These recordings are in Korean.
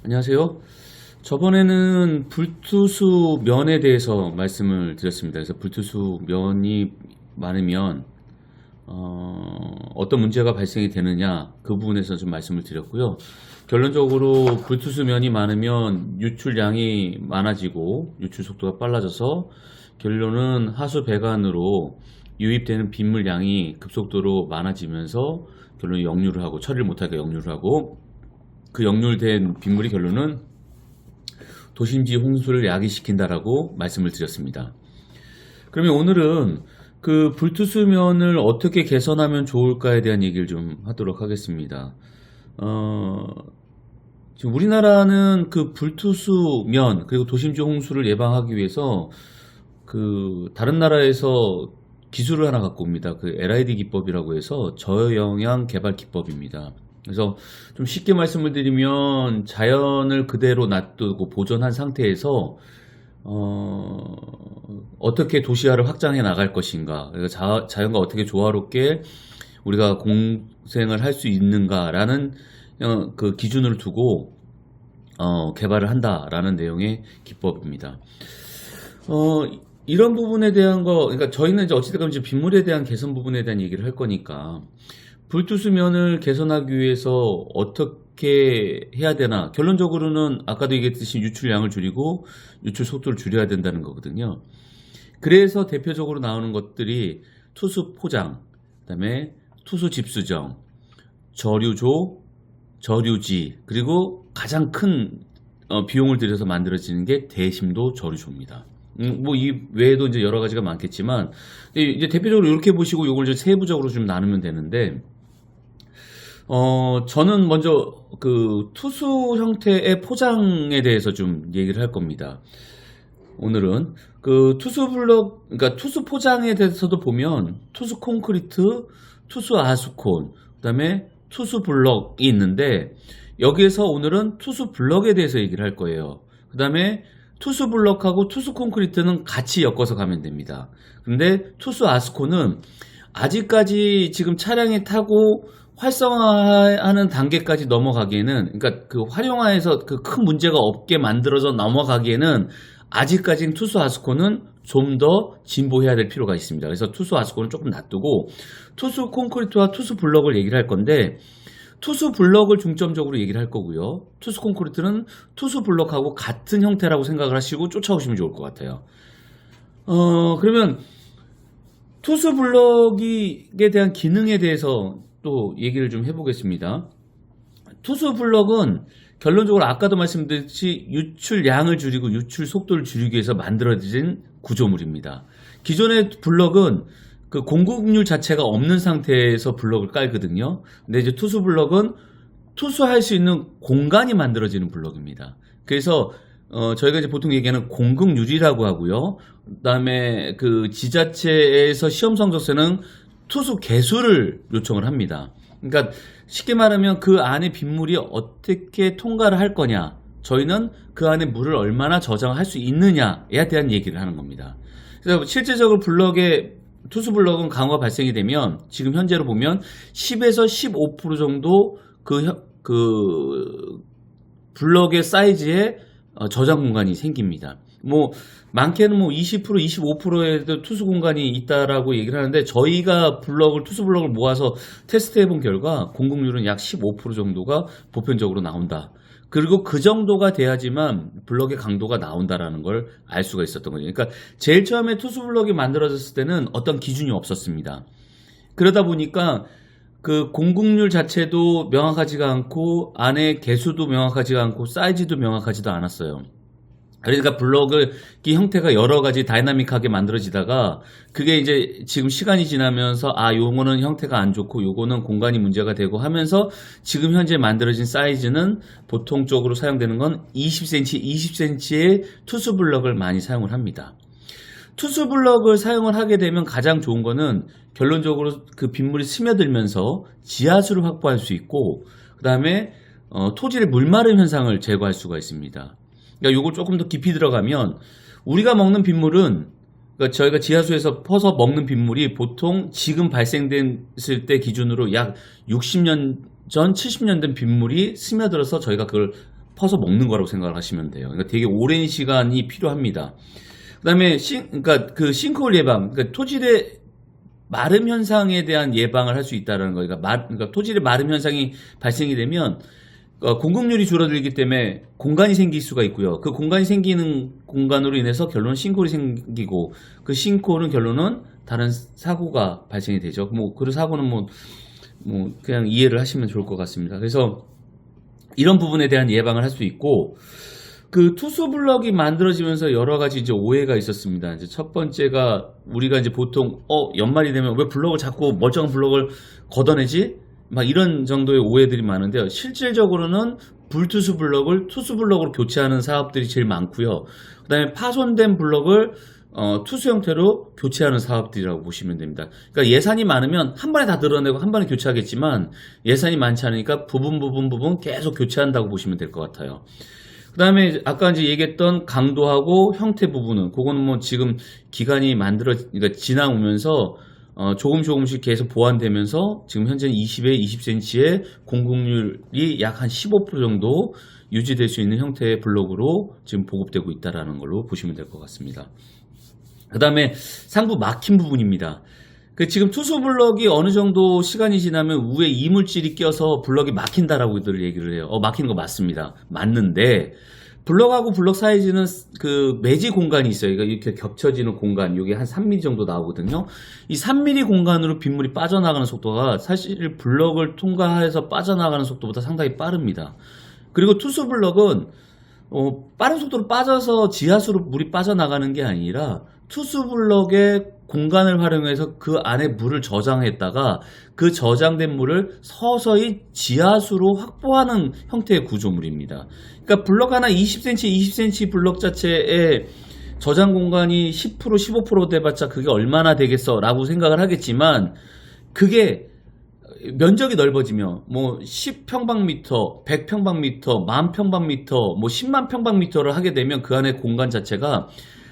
안녕하세요. 저번에는 불투수 면에 대해서 말씀을 드렸습니다. 그래서 불투수 면이 많으면 어떤 문제가 발생이 되느냐 그 부분에서 좀 말씀을 드렸고요. 결론적으로 불투수 면이 많으면 유출량이 많아지고 유출 속도가 빨라져서 결론은 하수 배관으로 유입되는 빗물량이 급속도로 많아지면서 결론이 역류를 하고 처리를 못하게 역류를 하고 그 역률된 빗물이 결론은 도심지 홍수를 야기시킨다라고 말씀을 드렸습니다. 그러면 오늘은 그 불투수면을 어떻게 개선하면 좋을까에 대한 얘기를 좀 하도록 하겠습니다. 지금 우리나라는 그 불투수면 그리고 도심지 홍수를 예방하기 위해서 그 다른 나라에서 기술을 하나 갖고 옵니다. 그 LID 기법이라고 해서 저영향 개발 기법입니다. 그래서 좀 쉽게 말씀을 드리면 자연을 그대로 놔두고 보존한 상태에서 어떻게 도시화를 확장해 나갈 것인가, 그러니까 자연과 어떻게 조화롭게 우리가 공생을 할 수 있는가라는 그 기준을 두고 개발을 한다라는 내용의 기법입니다. 이런 부분에 대한 그러니까 저희는 이제 어찌됐건 이제 빗물에 대한 개선 부분에 대한 얘기를 할 거니까 불투수면을 개선하기 위해서 어떻게 해야 되나, 결론적으로는 아까도 얘기했듯이 유출량을 줄이고 유출 속도를 줄여야 된다는 거거든요. 그래서 대표적으로 나오는 것들이 투수 포장, 그다음에 투수 집수정, 저류조, 저류지, 그리고 가장 큰 비용을 들여서 만들어지는 게 대심도 저류조입니다. 뭐 이 외에도 이제 여러 가지가 많겠지만 이제 대표적으로 이렇게 보시고 이걸 이제 세부적으로 좀 나누면 되는데, 저는 먼저 그 투수 형태의 포장에 대해서 좀 얘기를 할 겁니다. 오늘은 그 투수 블럭, 그러니까 투수 포장에 대해서도 보면 투수 콘크리트, 투수 아수콘, 그다음에 투수 블럭이 있는데, 여기에서 오늘은 투수 블럭에 대해서 얘기를 할 거예요. 그다음에 투수 블럭하고 투수 콘크리트는 같이 엮어서 가면 됩니다. 근데 투수 아스콘은 아직까지 지금 차량에 타고 활성화하는 단계까지 넘어가기에는, 그러니까 그 활용화해서 그 큰 문제가 없게 만들어서 넘어가기에는 아직까지는 투수 아스콘은 좀 더 진보해야 될 필요가 있습니다. 그래서 투수 아스콘은 조금 놔두고 투수 콘크리트와 투수 블럭을 얘기를 할 건데, 투수 블럭을 중점적으로 얘기를 할 거고요. 투수 콘크리트는 투수 블럭하고 같은 형태라고 생각을 하시고 쫓아오시면 좋을 것 같아요. 그러면 투수 블럭에 대한 기능에 대해서 또 얘기를 좀 해보겠습니다. 투수 블럭은 결론적으로 아까도 말씀드렸듯이 유출량을 줄이고 유출 속도를 줄이기 위해서 만들어진 구조물입니다. 기존의 블럭은 그 공급률 자체가 없는 상태에서 블럭을 깔거든요. 근데 이제 투수 블럭은 투수할 수 있는 공간이 만들어지는 블럭입니다. 그래서 저희가 이제 보통 얘기하는 공급률이라고 하고요. 그다음에 그 지자체에서 시험 성적서는 투수 개수를 요청을 합니다. 그러니까 쉽게 말하면 그 안에 빗물이 어떻게 통과를 할 거냐, 저희는 그 안에 물을 얼마나 저장할 수 있느냐에 대한 얘기를 하는 겁니다. 그래서 실제적으로 투수 블럭은 강우가 발생이 되면 지금 현재로 보면 10에서 15% 정도 그 블럭의 사이즈에 저장 공간이 생깁니다. 뭐 많게는 뭐 20%, 25%에도 투수 공간이 있다라고 얘기를 하는데, 저희가 투수 블럭을 모아서 테스트 해본 결과 공급률은 약 15% 정도가 보편적으로 나온다. 그리고 그 정도가 돼야지만 블럭의 강도가 나온다라는 걸 알 수가 있었던 거죠. 그러니까 제일 처음에 투수 블럭이 만들어졌을 때는 어떤 기준이 없었습니다. 그러다 보니까 그 공급률 자체도 명확하지가 않고 안에 개수도 명확하지가 않고 사이즈도 명확하지도 않았어요. 그러니까 블럭의 형태가 여러 가지 다이나믹하게 만들어지다가 그게 이제 지금 시간이 지나면서 요거는 형태가 안 좋고 요거는 공간이 문제가 되고 하면서 지금 현재 만들어진 사이즈는 보통적으로 사용되는 건 20cm, 20cm의 투수 블럭을 많이 사용을 합니다. 투수 블럭을 사용을 하게 되면 가장 좋은 거는 결론적으로 그 빗물이 스며들면서 지하수를 확보할 수 있고, 그 다음에 토질의 물마름 현상을 제거할 수가 있습니다. 그러니까 요걸 조금 더 깊이 들어가면 우리가 먹는 빗물은, 그러니까 저희가 지하수에서 퍼서 먹는 빗물이 보통 지금 발생됐을 때 기준으로 약 60년 전, 70년 된 빗물이 스며들어서 저희가 그걸 퍼서 먹는 거라고 생각을 하시면 돼요. 그러니까 되게 오랜 시간이 필요합니다. 그다음에 그러니까 그 싱크홀 예방, 그러니까 토질의 마름 현상에 대한 예방을 할 수 있다는 거예요. 그러니까 토질의 마름 현상이 발생이 되면 공급률이 줄어들기 때문에 공간이 생길 수가 있고요. 그 공간이 생기는 공간으로 인해서 결론은 싱크홀이 생기고, 그 싱크홀은 결론은 다른 사고가 발생이 되죠. 그 사고는 그냥 이해를 하시면 좋을 것 같습니다. 그래서 이런 부분에 대한 예방을 할 수 있고, 그 투수 블럭이 만들어지면서 여러 가지 이제 오해가 있었습니다. 이제 첫 번째가, 우리가 이제 보통 연말이 되면 왜 블럭을 자꾸 멀쩡한 블럭을 걷어내지? 막 이런 정도의 오해들이 많은데요. 실질적으로는 불투수 블럭을 투수 블럭으로 교체하는 사업들이 제일 많고요. 그다음에 파손된 블럭을 투수 형태로 교체하는 사업들이라고 보시면 됩니다. 그러니까 예산이 많으면 한 번에 다 드러내고 한 번에 교체하겠지만, 예산이 많지 않으니까 부분 계속 교체한다고 보시면 될 것 같아요. 그 다음에 아까 이제 얘기했던 강도하고 형태 부분은, 그거는 지금 기간이 그러니까 지나오면서 조금씩 계속 보완되면서 지금 현재는 20에 20cm의 공급률이 약 한 15% 정도 유지될 수 있는 형태의 블록으로 지금 보급되고 있다는 걸로 보시면 될 것 같습니다. 그 다음에 상부 막힌 부분입니다. 지금 투수 블럭이 어느 정도 시간이 지나면 위에 이물질이 껴서 블럭이 막힌다라고들 얘기를 해요. 막히는 거 맞습니다. 맞는데, 블럭하고 블럭 사이즈는 그 매지 공간이 있어요. 그러니까 이렇게 겹쳐지는 공간, 이게 한 3mm 정도 나오거든요. 이 3mm 공간으로 빗물이 빠져나가는 속도가 사실 블럭을 통과해서 빠져나가는 속도보다 상당히 빠릅니다. 그리고 투수 블럭은 빠른 속도로 빠져서 지하수로 물이 빠져나가는 게 아니라, 투수 블럭의 공간을 활용해서 그 안에 물을 저장했다가 그 저장된 물을 서서히 지하수로 확보하는 형태의 구조물입니다. 그러니까 블럭 하나 20cm 블럭 자체의 저장 공간이 10% 15% 돼봤자 그게 얼마나 되겠어 라고 생각을 하겠지만, 그게 면적이 넓어지며 10평방미터, 100평방미터, 10,000평방미터, 10만 평방미터를 하게 되면 그 안에 공간 자체가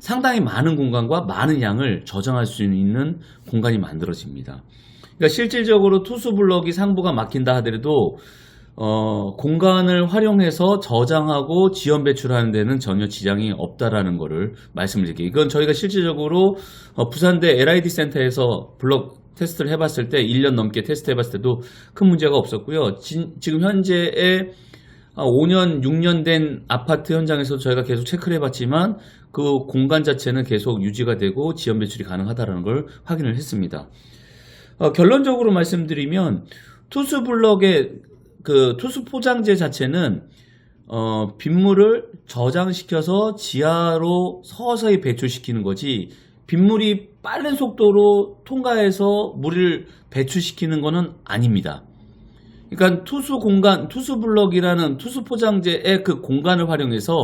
상당히 많은 공간과 많은 양을 저장할 수 있는 공간이 만들어집니다. 그러니까 실질적으로 투수 블럭이 상부가 막힌다 하더라도 공간을 활용해서 저장하고 지연 배출하는 데는 전혀 지장이 없다라는 것을 말씀을 드릴게요. 이건 저희가 실질적으로 부산대 LID 센터에서 블럭 테스트를 해봤을 때 1년 넘게 테스트 해봤을 때도 큰 문제가 없었고요. 지금 현재의 5년, 6년 된 아파트 현장에서 저희가 계속 체크를 해봤지만 그 공간 자체는 계속 유지가 되고 지연 배출이 가능하다는 걸 확인을 했습니다. 결론적으로 말씀드리면, 투수 블럭의 그 투수 포장재 자체는 빗물을 저장시켜서 지하로 서서히 배출시키는 거지, 빗물이 빠른 속도로 통과해서 물을 배출시키는 것은 아닙니다. 그러니까 투수 블럭이라는 투수 포장재의 그 공간을 활용해서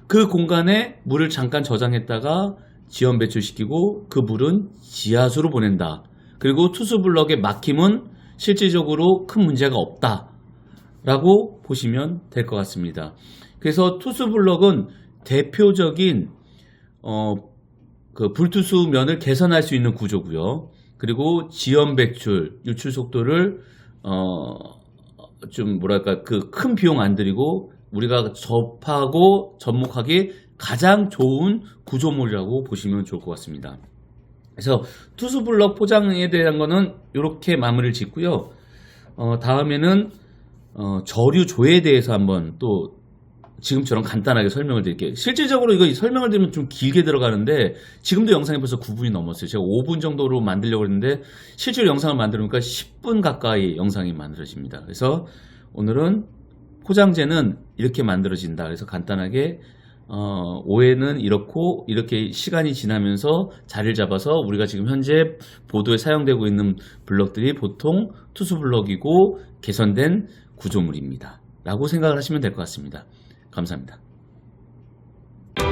그 공간에 물을 잠깐 저장했다가 지연 배출시키고 그 물은 지하수로 보낸다. 그리고 투수 블럭의 막힘은 실질적으로 큰 문제가 없다라고 보시면 될 것 같습니다. 그래서 투수 블럭은 대표적인 그 불투수 면을 개선할 수 있는 구조고요. 그리고 지연 배출, 유출 속도를 좀 그 큰 비용 안 들이고 우리가 접하고 접목하기 가장 좋은 구조물이라고 보시면 좋을 것 같습니다. 그래서 투수 블럭 포장에 대한 거는 이렇게 마무리를 짓고요. 다음에는 저류 조에 대해서 한번 또 지금처럼 간단하게 설명을 드릴게요. 실질적으로 이거 설명을 드리면 좀 길게 들어가는데 지금도 영상이 벌써 9분이 넘었어요. 제가 5분 정도로 만들려고 했는데 실제로 영상을 만들으니까 10분 가까이 영상이 만들어집니다. 그래서 오늘은 포장재는 이렇게 만들어진다. 그래서 간단하게 오해는 이렇고 이렇게 시간이 지나면서 자리를 잡아서 우리가 지금 현재 보도에 사용되고 있는 블럭들이 보통 투수 블럭이고 개선된 구조물입니다. 라고 생각을 하시면 될 것 같습니다. 감사합니다.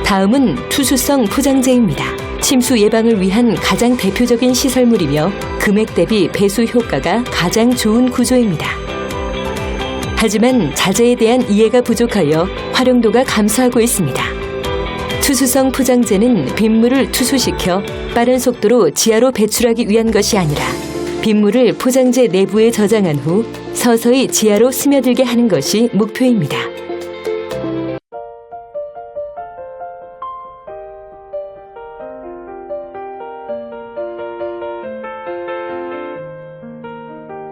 다음은 투수성 포장재입니다. 침수 예방을 위한 가장 대표적인 시설물이며 금액 대비 배수 효과가 가장 좋은 구조입니다. 하지만 자재에 대한 이해가 부족하여 활용도가 감소하고 있습니다. 투수성 포장재는 빗물을 투수시켜 빠른 속도로 지하로 배출하기 위한 것이 아니라 빗물을 포장재 내부에 저장한 후 서서히 지하로 스며들게 하는 것이 목표입니다.